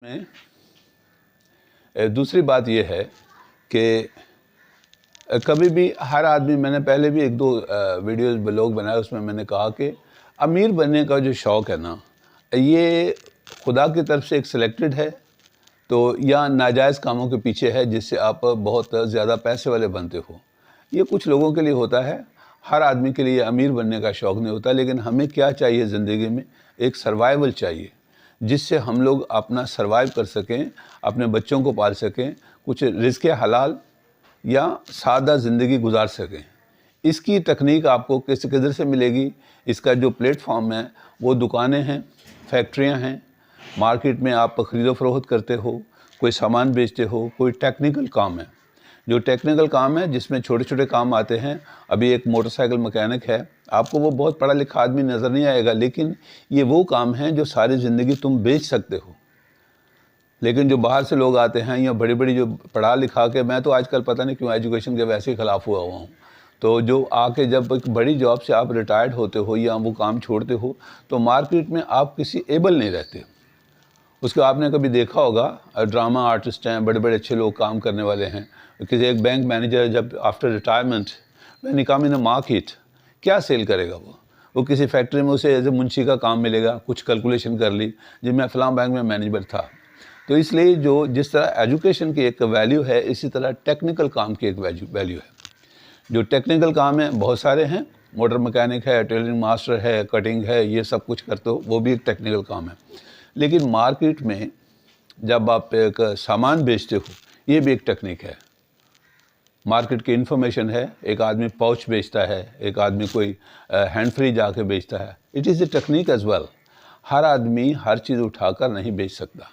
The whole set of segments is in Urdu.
میں دوسری بات یہ ہے کہ کبھی بھی ہر آدمی، میں نے پہلے بھی ایک دو ویڈیوز بلاگ بنایا، اس میں نے کہا کہ امیر بننے کا جو شوق ہے نا، یہ خدا کی طرف سے ایک سلیکٹڈ ہے تو یا ناجائز کاموں کے پیچھے ہے جس سے آپ بہت زیادہ پیسے والے بنتے ہو. یہ کچھ لوگوں کے لیے ہوتا ہے، ہر آدمی کے لیے امیر بننے کا شوق نہیں ہوتا. لیکن ہمیں کیا چاہیے زندگی میں؟ ایک سروائیول چاہیے جس سے ہم لوگ اپنا سروائیو کر سکیں، اپنے بچوں کو پال سکیں، کچھ رزق حلال یا سادہ زندگی گزار سکیں. اس کی تکنیک آپ کو کدھر سے ملے گی؟ اس کا جو پلیٹ فارم ہے وہ دکانیں ہیں، فیکٹریاں ہیں، مارکیٹ میں آپ خرید و فروخت کرتے ہو، کوئی سامان بیچتے ہو، کوئی ٹیکنیکل کام ہے. جو ٹیکنیکل کام ہے جس میں چھوٹے چھوٹے کام آتے ہیں. ابھی ایک موٹر سائیکل مکینک ہے، آپ کو وہ بہت پڑھا لکھا آدمی نظر نہیں آئے گا، لیکن یہ وہ کام ہیں جو ساری زندگی تم بیچ سکتے ہو. لیکن جو باہر سے لوگ آتے ہیں یا بڑی بڑی جو پڑھا لکھا کے، میں تو آج کل پتہ نہیں کیوں ایجوکیشن کے ویسے ہی خلاف ہوا ہوں، تو جو آ کے جب ایک بڑی جاب سے آپ ریٹائرڈ ہوتے ہو یا وہ کام چھوڑتے ہو تو مارکیٹ میں آپ کسی ایبل نہیں رہتے. اس کو آپ نے کبھی دیکھا ہوگا، ڈرامہ آرٹسٹ ہیں، بڑے بڑے اچھے لوگ کام کرنے والے ہیں. کسی ایک بینک مینیجر جب after retirement when he come in a market, کیا سیل کرے گا؟ وہ کسی فیکٹری میں اسے ایز اے منشی کا کام ملے گا، کچھ کیلکولیشن کر لی جب میں فلاں بینک میں مینیجر تھا. تو اس لیے جس طرح ایجوکیشن کی ایک ویلیو ہے، اسی طرح ٹیکنیکل کام کی ایک ویلیو ہے. جو ٹیکنیکل کام ہیں بہت سارے ہیں، موٹر مکینک ہے، ٹیلرنگ ماسٹر ہے، کٹنگ ہے، یہ سب کچھ کرتے ہو، وہ بھی ایک ٹیکنیکل کام ہے. لیکن مارکیٹ میں جب آپ ایک سامان بیچتے ہو، یہ بھی ایک ٹیکنیک ہے. مارکیٹ کی انفارمیشن ہے، ایک آدمی پاؤچ بیچتا ہے، ایک آدمی کوئی ہینڈ فری جا کے بیچتا ہے. It is a technique as well. ہر آدمی ہر چیز اٹھا کر نہیں بیچ سکتا.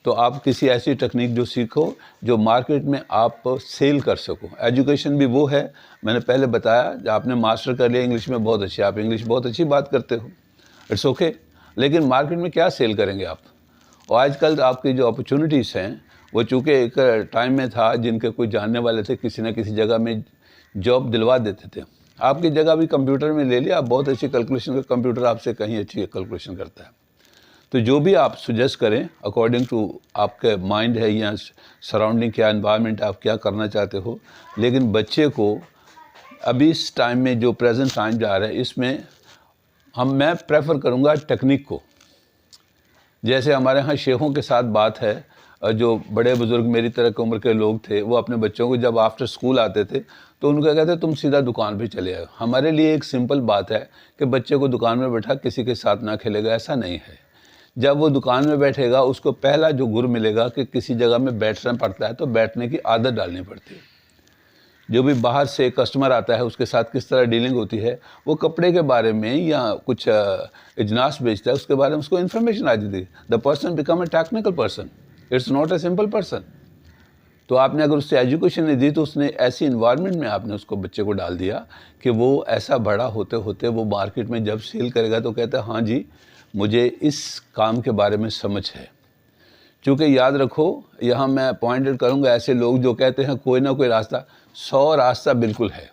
تو آپ کسی ایسی ٹیکنیک جو سیکھو جو مارکیٹ میں آپ سیل کر سکو. ایجوکیشن بھی وہ ہے، میں نے پہلے بتایا، جب آپ نے ماسٹر کر لیا انگلش میں بہت اچھی، آپ انگلش بہت اچھی بات کرتے ہو، اٹس اوکے. لیکن مارکیٹ میں کیا سیل کریں گے آپ؟ اور آج کل آپ کی جو اپرچونٹیز ہیں، وہ چونکہ ایک ٹائم میں تھا جن کے کوئی جاننے والے تھے، کسی نہ کسی جگہ میں جاب دلوا دیتے تھے. آپ کی جگہ بھی کمپیوٹر میں لے لیا، آپ بہت اچھی کیلکولیشن کا، کمپیوٹر آپ سے کہیں اچھی کیلکولیشن کرتا ہے. تو جو بھی آپ سجیسٹ کریں اکارڈنگ ٹو آپ کے مائنڈ ہے یا سراؤنڈنگ کیا انوائرمنٹ آپ کیا کرنا چاہتے ہو. لیکن بچے کو ابھی اس ٹائم میں جو پریزنٹ ٹائم جا رہا ہے، اس میں میں پریفر کروں گا ٹیکنیک کو. جیسے ہمارے ہاں شیخوں کے ساتھ بات ہے، جو بڑے بزرگ میری طرح کی عمر کے لوگ تھے، وہ اپنے بچوں کو جب آفٹر اسکول آتے تھے تو ان کو کہتے تم سیدھا دکان پہ چلے آئے. ہمارے لیے ایک سمپل بات ہے کہ بچے کو دکان میں بیٹھا کسی کے ساتھ نہ کھیلے گا، ایسا نہیں ہے. جب وہ دکان میں بیٹھے گا، اس کو پہلا جو گر ملے گا کہ کسی جگہ میں بیٹھنا پڑتا ہے، تو بیٹھنے کی عادت ڈالنی پڑتی ہے. جو بھی باہر سے کسٹمر آتا ہے اس کے ساتھ کس طرح ڈیلنگ ہوتی ہے، وہ کپڑے کے بارے میں یا کچھ اجناس بیچتا ہے اس کے بارے میں اس کو انفارمیشن آ جاتی ہے. The person become a technical person, it's not a simple person. تو آپ نے اگر اس سے ایجوکیشن نہیں دی تو اس نے ایسی انوائرمنٹ میں آپ نے اس کو بچے کو ڈال دیا کہ وہ ایسا بڑا ہوتے ہوتے وہ مارکیٹ میں جب سیل کرے گا تو کہتا ہے ہاں جی مجھے اس کام کے بارے میں سمجھ ہے. چونکہ یاد رکھو، یہاں میں پوائنٹڈ کروں گا ایسے لوگ جو کہتے ہیں کوئی نہ کوئی راستہ، 100 راستہ بالکل ہے،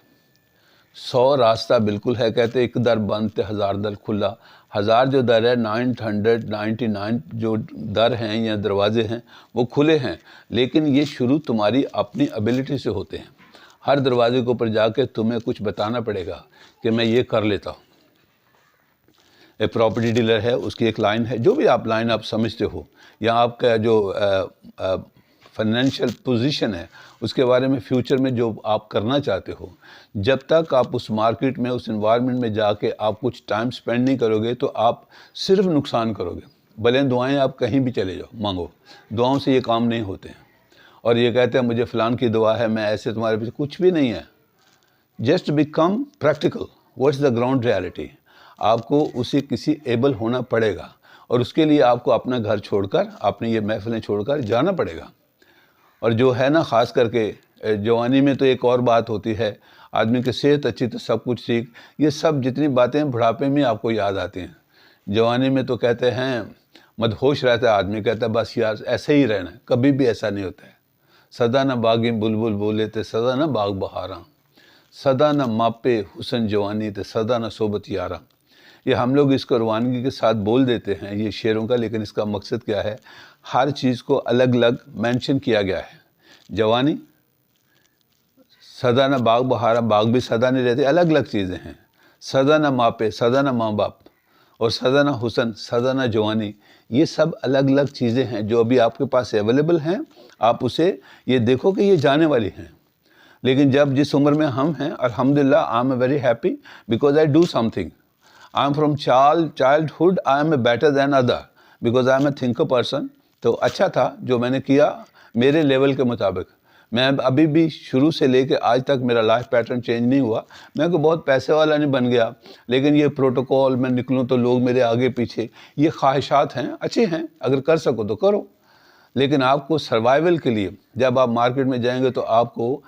100 راستہ بالکل ہے. کہتے ایک در بند تے 1000 در کھلا. 1000 جو در ہے، 999 جو در ہیں یا دروازے ہیں وہ کھلے ہیں، لیکن یہ شروع تمہاری اپنی ابیلٹی سے ہوتے ہیں. ہر دروازے کے اوپر جا کے تمہیں کچھ بتانا پڑے گا کہ میں یہ کر لیتا ہوں. ایک پراپرٹی ڈیلر ہے، اس کی ایک لائن ہے، جو بھی آپ لائن آپ سمجھتے ہو، یا آپ کا جو فائنینشیل پوزیشن ہے اس کے بارے میں فیوچر میں جو آپ کرنا چاہتے ہو، جب تک آپ اس مارکیٹ میں اس انوائرمنٹ میں جا کے آپ کچھ ٹائم سپینڈ نہیں کرو گے تو آپ صرف نقصان کرو گے. بھلے دعائیں آپ کہیں بھی چلے جاؤ مانگو، دعاؤں سے یہ کام نہیں ہوتے ہیں. اور یہ کہتے ہیں مجھے فلان کی دعا ہے، میں ایسے تمہارے پیچھے، کچھ بھی نہیں ہے. Just become practical. What's the ground reality? آپ کو کسی ایبل ہونا پڑے گا، اور اس کے لیے آپ کو اپنا گھر چھوڑ کر، اپنی یہ محفلیں چھوڑ کر جانا پڑے گا. اور جو ہے نا، خاص کر کے جوانی میں تو ایک اور بات ہوتی ہے، آدمی کی صحت اچھی تو سب کچھ ٹھیک. یہ سب جتنی باتیں بڑھاپے میں آپ کو یاد آتی ہیں. جوانی میں تو کہتے ہیں مدہوش رہتا ہے آدمی، کہتا ہے بس یار ایسے ہی رہنا ہے. کبھی بھی ایسا نہیں ہوتا ہے. سدا نہ باغی بلبل بولے تے سدا نہ باغ بہاراں، سدا نہ ماپے حسن جوانی تے سدا نہ صحبت یاراں. یہ ہم لوگ اس کو روانگی کے ساتھ بول دیتے ہیں یہ شعروں کا، لیکن اس کا مقصد کیا ہے؟ ہر چیز کو الگ الگ مینشن کیا گیا ہے. جوانی سدا نہ باغ بہارا، باغ بھی سدا نہیں رہتے، الگ الگ چیزیں ہیں. سدا نہ ماپے، سدا نہ ماں باپ، اور سدا نہ حسن، سدا نہ جوانی. یہ سب الگ الگ چیزیں ہیں جو ابھی آپ کے پاس اویلیبل ہیں. آپ اسے یہ دیکھو کہ یہ جانے والی ہیں. لیکن جب جس عمر میں ہم ہیں، الحمدللہ I am very happy because I do some thing. I am from childhood I am a better than other because I am a thinker person. تو اچھا تھا جو میں نے کیا میرے لیول کے مطابق. میں ابھی بھی شروع سے لے کے آج تک میرا لائف پیٹرن چینج نہیں ہوا. میں کوئی بہت پیسے والا نہیں بن گیا، لیکن یہ پروٹوکول میں نکلوں تو لوگ میرے آگے پیچھے، یہ خواہشات ہیں، اچھے ہیں، اگر کر سکو تو کرو. لیکن آپ کو سروائیول کے لیے جب آپ مارکیٹ میں جائیں گے تو آپ کو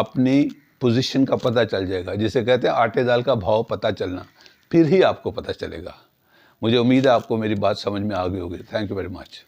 اپنی پوزیشن کا پتہ چل جائے گا. جسے کہتے ہیں آٹے دال کا بھاؤ پتہ چلنا، پھر ہی آپ کو پتہ چلے گا. مجھے امید ہے آپ کو میری بات سمجھ میں آ گئی ہوگی. Thank you very much.